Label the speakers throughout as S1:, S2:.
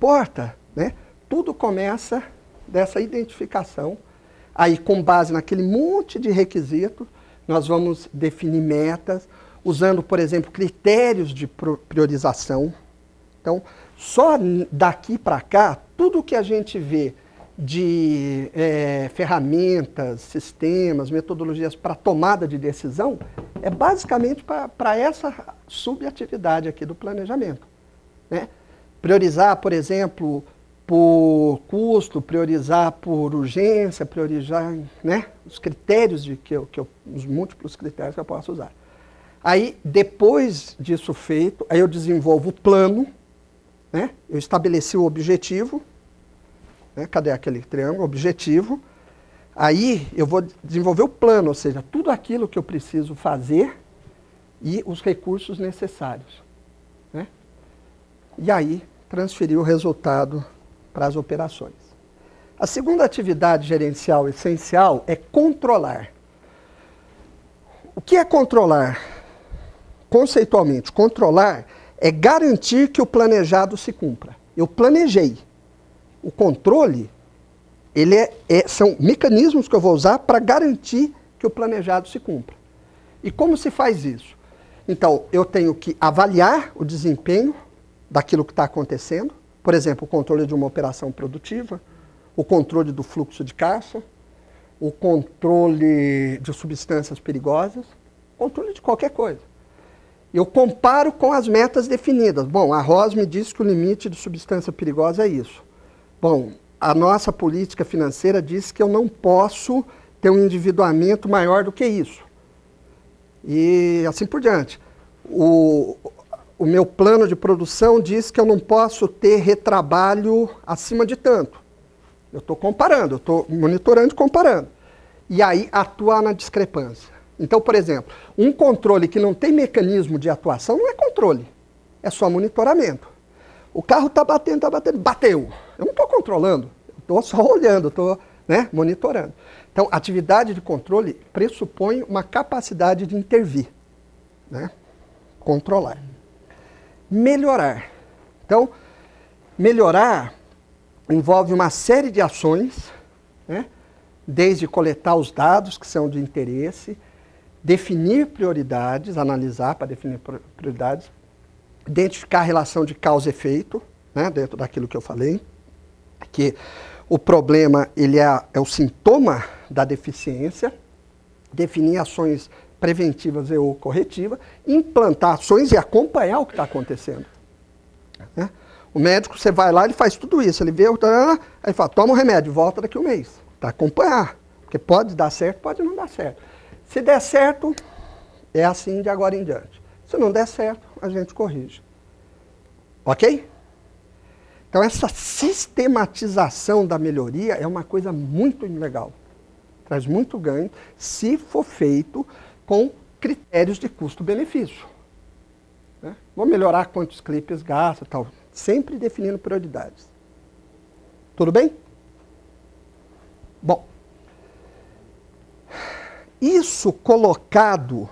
S1: importa, né? Tudo começa dessa identificação. Aí, com base naquele monte de requisitos, nós vamos definir metas, usando, por exemplo, critérios de priorização. Então, só daqui para cá, tudo que a gente vê de ferramentas, sistemas, metodologias para tomada de decisão, é basicamente para essa subatividade aqui do planejamento, né? Priorizar, por exemplo, por custo, priorizar por urgência, priorizar, né, os critérios os múltiplos critérios que eu posso usar. Aí, depois disso feito, aí eu desenvolvo o plano, né? Eu estabeleci o objetivo, né? Cadê aquele triângulo? Objetivo. Aí eu vou desenvolver o plano, ou seja, tudo aquilo que eu preciso fazer e os recursos necessários, né? E aí transferir o resultado para as operações. A segunda atividade gerencial essencial é controlar. O que é controlar? Conceitualmente, controlar é garantir que o planejado se cumpra. Eu planejei. O controle, são mecanismos que eu vou usar para garantir que o planejado se cumpra. E como se faz isso? Então, eu tenho que avaliar o desempenho daquilo que está acontecendo. Por exemplo, o controle de uma operação produtiva, o controle do fluxo de caixa, o controle de substâncias perigosas, controle de qualquer coisa. Eu comparo com as metas definidas. Bom, a ROS me diz que o limite de substância perigosa é isso. Bom, a nossa política financeira diz que eu não posso ter um endividamento maior do que isso. E assim por diante. O meu plano de produção diz que eu não posso ter retrabalho acima de tanto. Eu estou comparando, eu estou monitorando e comparando. E aí atuar na discrepância. Então, por exemplo, um controle que não tem mecanismo de atuação não é controle, é só monitoramento. O carro está batendo, bateu. Eu não estou controlando, estou só olhando, estou, né, monitorando. Então, atividade de controle pressupõe uma capacidade de intervir, né? Controlar. Melhorar. Então, melhorar envolve uma série de ações, né? Desde coletar os dados que são de interesse, definir prioridades, analisar para definir prioridades, identificar a relação de causa e efeito, né, dentro daquilo que eu falei, que o problema ele é o sintoma da deficiência, definir ações preventivas e ou corretivas, implantar ações e acompanhar o que está acontecendo, né? O médico, você vai lá, ele faz tudo isso, ele vê, aí ele fala, toma o remédio, volta daqui a um mês, para acompanhar, porque pode dar certo, pode não dar certo. Se der certo, é assim de agora em diante. Se não der certo, a gente corrige. Ok? Então, essa sistematização da melhoria é uma coisa muito legal. Traz muito ganho se for feito com critérios de custo-benefício, né? Vou melhorar quantos clipes gasta e tal. Sempre definindo prioridades. Tudo bem? Bom. Isso colocado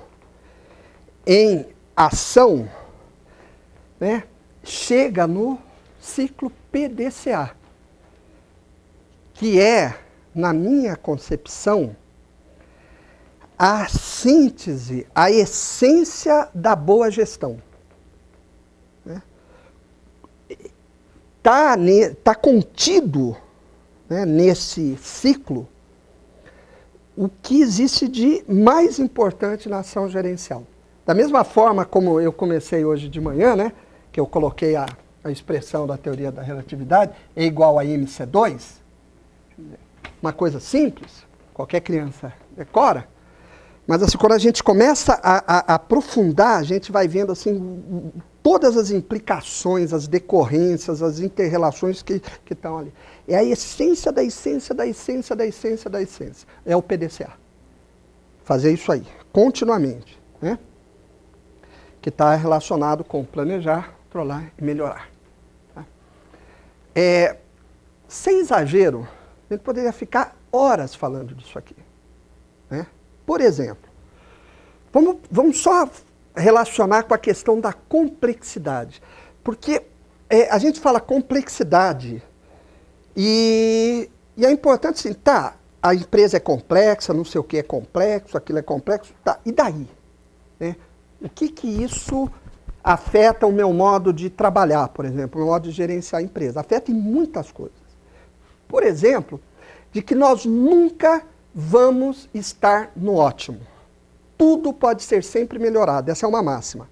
S1: em ação, né, chega no ciclo PDCA, que é, na minha concepção, a síntese, a essência da boa gestão. Tá contido, né, nesse ciclo o que existe de mais importante na ação gerencial. Da mesma forma como eu comecei hoje de manhã, né, que eu coloquei a expressão da teoria da relatividade, é igual a MC2, uma coisa simples, qualquer criança decora, mas assim, quando a gente começa a aprofundar, a gente vai vendo assim, todas as implicações, as decorrências, as inter-relações que estão ali. É a essência da essência da essência da essência da essência. É o PDCA. Fazer isso aí, continuamente, né? Que está relacionado com planejar, controlar e melhorar. Tá? Sem exagero, a gente poderia ficar horas falando disso aqui, né? Por exemplo, vamos só relacionar com a questão da complexidade. Porque a gente fala complexidade e é importante assim, tá, a empresa é complexa, não sei o que é complexo, aquilo é complexo, tá, e daí? Né? O que isso afeta o meu modo de trabalhar, por exemplo, o meu modo de gerenciar a empresa? Afeta em muitas coisas. Por exemplo, de que nós nunca vamos estar no ótimo. Tudo pode ser sempre melhorado, essa é uma máxima.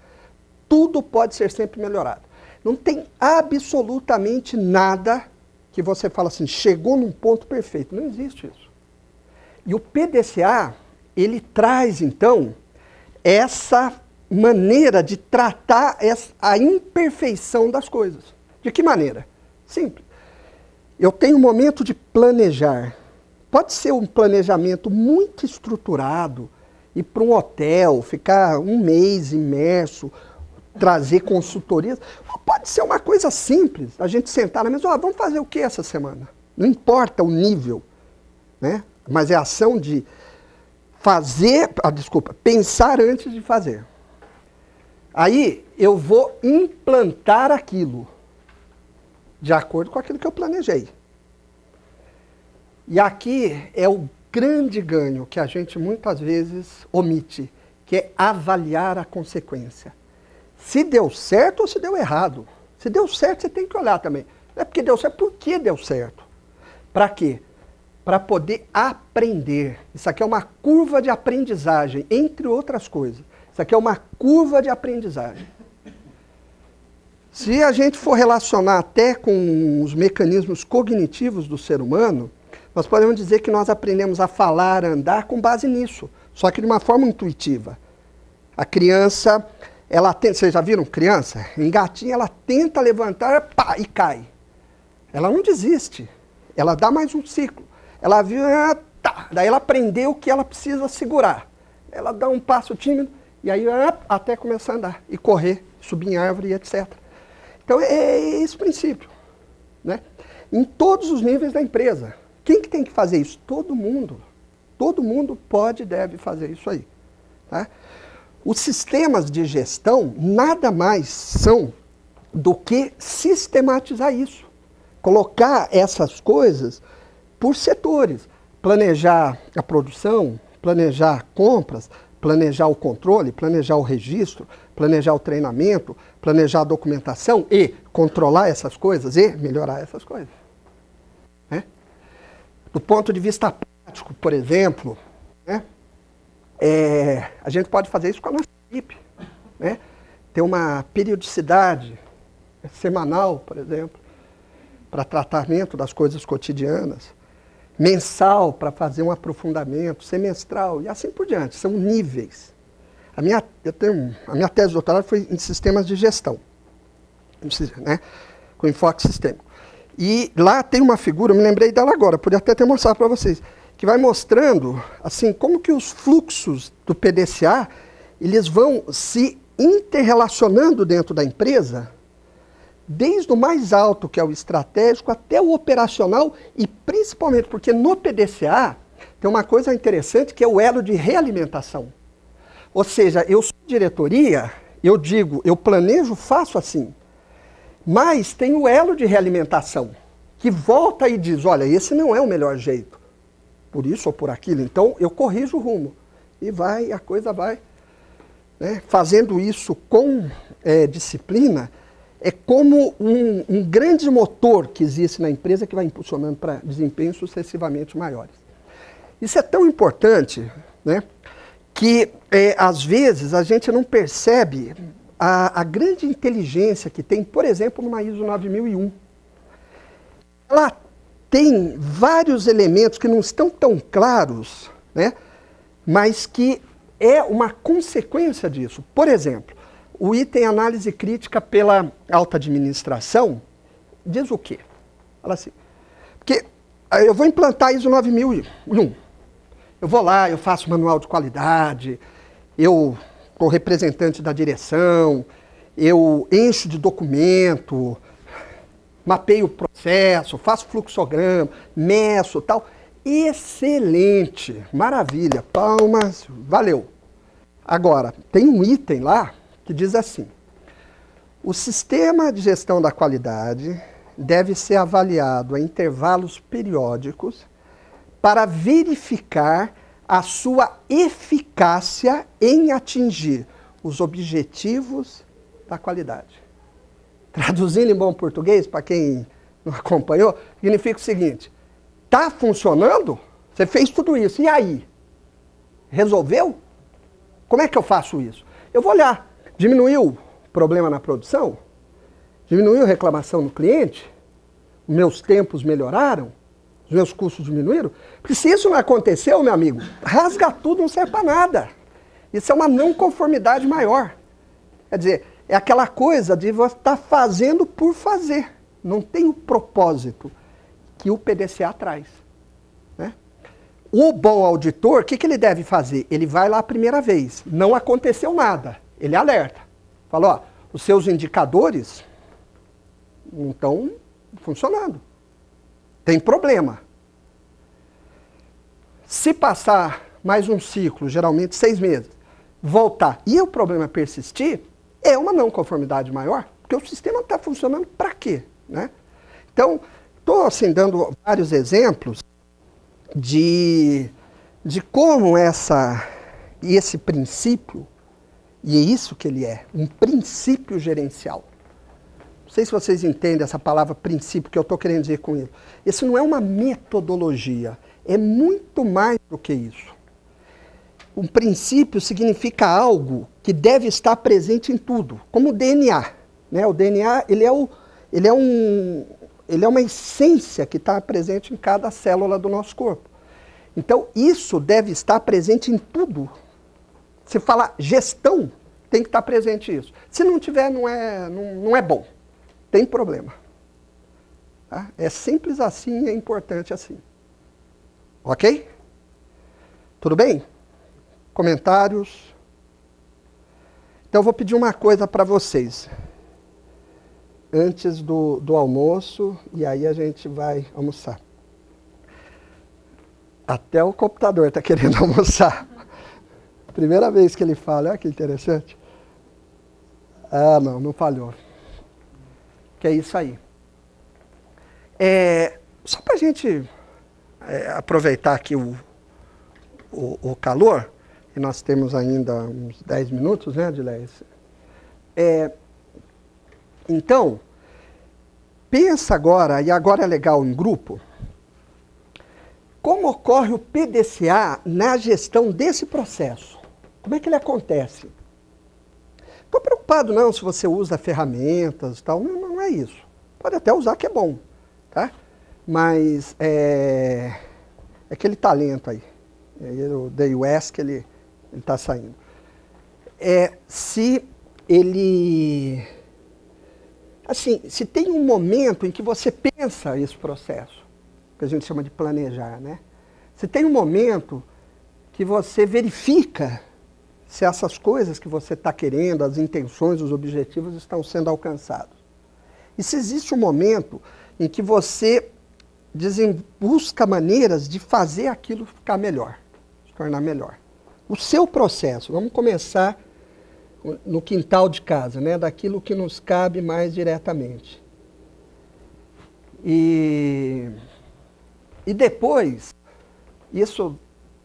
S1: Tudo pode ser sempre melhorado. Não tem absolutamente nada que você fala assim, chegou num ponto perfeito. Não existe isso. E o PDCA, ele traz, então, essa maneira de tratar a imperfeição das coisas. De que maneira? Simples. Eu tenho um momento de planejar. Pode ser um planejamento muito estruturado, ir para um hotel, ficar um mês imerso, trazer consultorias. Pode ser uma coisa simples, a gente sentar na mesa, vamos fazer o que essa semana? Não importa o nível, né? Mas é a ação de pensar antes de fazer. Aí eu vou implantar aquilo, de acordo com aquilo que eu planejei. E aqui é o grande ganho que a gente muitas vezes omite, que é avaliar a consequência. Se deu certo ou se deu errado. Se deu certo, você tem que olhar também. Não é porque deu certo, por que deu certo? Para quê? Para poder aprender. Isso aqui é uma curva de aprendizagem, entre outras coisas. Isso aqui é uma curva de aprendizagem. Se a gente for relacionar até com os mecanismos cognitivos do ser humano, nós podemos dizer que nós aprendemos a falar, a andar com base nisso, só que de uma forma intuitiva. A criança, vocês já viram criança? Engatinha, ela tenta levantar, pá, e cai. Ela não desiste, ela dá mais um ciclo. Ela viu, tá, daí ela aprendeu que ela precisa segurar. Ela dá um passo tímido, e aí até começar a andar, e correr, subir em árvore, etc. Então é esse o princípio, né? Em todos os níveis da empresa. Quem que tem que fazer isso? Todo mundo. Todo mundo pode e deve fazer isso aí. Tá? Os sistemas de gestão nada mais são do que sistematizar isso. Colocar essas coisas por setores. Planejar a produção, planejar compras, planejar o controle, planejar o registro, planejar o treinamento, planejar a documentação e controlar essas coisas e melhorar essas coisas. Né? Do ponto de vista prático, por exemplo, né, a gente pode fazer isso com a nossa equipe. Né? Ter uma periodicidade semanal, por exemplo, para tratamento das coisas cotidianas, mensal para fazer um aprofundamento, semestral e assim por diante. São níveis. A minha tese de doutorado foi em sistemas de gestão, né, com enfoque sistêmico. E lá tem uma figura, eu me lembrei dela agora, podia até ter mostrado para vocês, que vai mostrando assim, como que os fluxos do PDCA eles vão se interrelacionando dentro da empresa, desde o mais alto, que é o estratégico, até o operacional, e principalmente porque no PDCA tem uma coisa interessante que é o elo de realimentação. Ou seja, eu sou diretoria, eu digo, eu planejo, faço assim. Mas tem o elo de realimentação, que volta e diz, olha, esse não é o melhor jeito, por isso ou por aquilo, então eu corrijo o rumo. E a coisa vai. Né? Fazendo isso com disciplina, é como um grande motor que existe na empresa que vai impulsionando para desempenhos sucessivamente maiores. Isso é tão importante, né, que às vezes a gente não percebe a grande inteligência que tem, por exemplo, numa ISO 9001. Ela tem vários elementos que não estão tão claros, né, mas que é uma consequência disso. Por exemplo, o item análise crítica pela alta administração diz o quê? Fala assim, porque eu vou implantar a ISO 9001. Eu vou lá, eu faço manual de qualidade, eu com o representante da direção, eu encho de documento, mapeio o processo, faço fluxograma, meço e tal. Excelente, maravilha, palmas, valeu. Agora, tem um item lá que diz assim, O sistema de gestão da qualidade deve ser avaliado a intervalos periódicos para verificar a sua eficácia em atingir os objetivos da qualidade. Traduzindo em bom português, para quem não acompanhou, significa o seguinte: está funcionando? Você fez tudo isso, e aí? Resolveu? Como é que eu faço isso? Eu vou olhar, diminuiu problema na produção? Diminuiu reclamação no cliente? Meus tempos melhoraram? Os meus custos diminuíram? Porque se isso não aconteceu, meu amigo, rasga tudo, não serve para nada. Isso é uma não conformidade maior. Quer dizer, é aquela coisa de você estar fazendo por fazer. Não tem o propósito que o PDCA traz. Né? O bom auditor, o que ele deve fazer? Ele vai lá a primeira vez, não aconteceu nada, ele alerta. Fala, ó, os seus indicadores não estão funcionando. Tem problema. Se passar mais um ciclo, geralmente 6 meses, voltar e o problema persistir, é uma não conformidade maior, porque o sistema está funcionando para quê? Né? Então, estou assim, dando vários exemplos de como esse princípio, e é isso que ele é, um princípio gerencial. Não sei se vocês entendem essa palavra princípio, que eu estou querendo dizer com isso. Isso não é uma metodologia, é muito mais do que isso. Um princípio significa algo que deve estar presente em tudo, como o DNA. Né? O DNA ele é uma essência que está presente em cada célula do nosso corpo. Então, isso deve estar presente em tudo. Se falar gestão, tem que estar presente isso. Se não tiver, não é bom. Tem problema. Tá? É simples assim e é importante assim. Ok? Tudo bem? Comentários? Então eu vou pedir uma coisa para vocês. Antes do almoço, e aí a gente vai almoçar. Até o computador está querendo almoçar. Primeira vez que ele fala, olha que interessante. Ah, não falhou. Que é isso aí. Só para a gente aproveitar aqui o calor, e nós temos ainda uns 10 minutos, né, Adilés? Então, pensa agora, e agora é legal em grupo, como ocorre o PDCA na gestão desse processo? Como é que ele acontece? Estou preocupado não se você usa ferramentas e tal, não é isso. Pode até usar que é bom, tá? Mas é aquele talento aí. O Day West que ele está saindo. Se ele... Assim, se tem um momento em que você pensa esse processo, que a gente chama de planejar, né? Se tem um momento que você verifica se essas coisas que você está querendo, as intenções, os objetivos estão sendo alcançados. E se existe um momento em que você busca maneiras de fazer aquilo ficar melhor, se tornar melhor. O seu processo, vamos começar no quintal de casa, né, daquilo que nos cabe mais diretamente. E depois, isso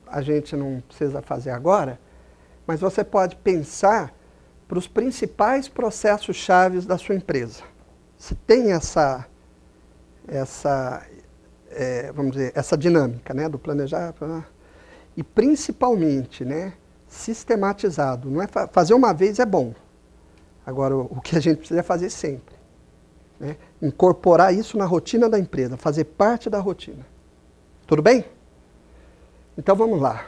S1: a gente não precisa fazer agora, mas você pode pensar para os principais processos chaves da sua empresa. Se tem vamos dizer, essa dinâmica, né, do planejar, e principalmente, né, sistematizado. Não é fazer uma vez é bom. Agora, o que a gente precisa é fazer sempre. Né? Incorporar isso na rotina da empresa, fazer parte da rotina. Tudo bem? Então vamos lá.